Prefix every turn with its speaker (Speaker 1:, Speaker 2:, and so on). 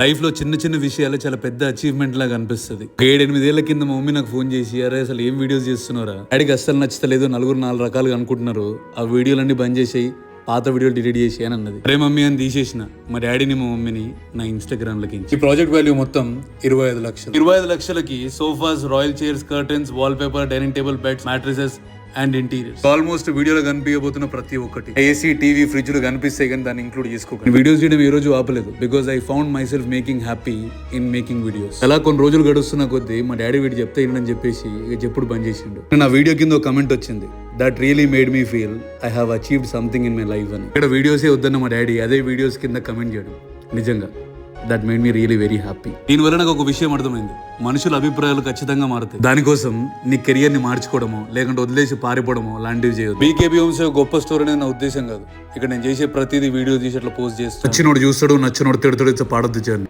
Speaker 1: Life లో చిన్న చిన్న విషయాలు చాలా పెద్ద అచీవ్మెంట్ లాగా అనిపిస్తుంది. 7-8 ఏళ్ల కింద మా మమ్మీ నాకు ఫోన్ చేసి, అరే అసలు ఏం వీడియోస్ చేస్తున్నారా, డాడీకి అస్సలు నచ్చలేదు, నలుగురు 4 రకాలుగా అనుకుంటున్నారు, ఆ వీడియోలన్నీ బంద్ చేసేయి, పాత వీడియోలు డిలీట్ చేసి అని అన్నది. అరే మమ్మీ అని తీసేసిన మా డాడీని మా మమ్మీని నా ఇన్స్టాగ్రామ్ లకి. ఈ ప్రాజెక్ట్ వాల్యూ మొత్తం 25 లక్షలు. 25 లక్షలకి sofas, royal chairs, curtains, wall paper, dining table, beds, matrices and interiors. Almost వీడియోలో కనిపించబోతున్న ప్రతి ఒక్కటి, ఏసీ, టీవీ, ఫ్రిడ్జ్ లు కనిపిస్తాయి కానీ దాన్ని ఇంక్లూడ్ చేసుకోకండి. వీడియోస్ చేయడం ఏ రోజు ఆపలేదు, because I found my self making happy in making videos. అలా కొన్ని రోజులు గడుస్తున్న కొద్దీ మా డాడీ వీడు చెప్తే ఏంటని చెప్పేసి ఇక చెప్పుడు బంద్ చేసిండు. నా వీడియో కింద ఒక కమెంట్ వచ్చింది, that really made me feel I have achieved something in my life అని. ఇక్కడ వీడియోసే వద్దన్న మా డాడీ అదే వీడియోస్ కింద కమెంట్ చేయడం నిజంగా that made me really very happy. దీనివల్ల నాకు ఒక విషయం అర్థమైంది, మనుషుల అభిప్రాయాలు ఖచ్చితంగా మారుతాయి. దానికోసం నీ కెరియర్ ని మార్చుకోవడమో లేకుంటే వదిలేసి పారిపోవడమో లాంటివి చేయదు. బీకేబీ హోమ్స్ గొప్ప స్టోరీ అనేది నా ఉద్దేశం కాదు. ఇక్కడ నేను చేసే ప్రతిదీ వీడియో తీసి అట్లా పోస్ట్ చేస్తాను. నచ్చినోడు చూస్తాడు, నచ్చినోడు తిడతాడు, పాడొద్దు జర్నీ.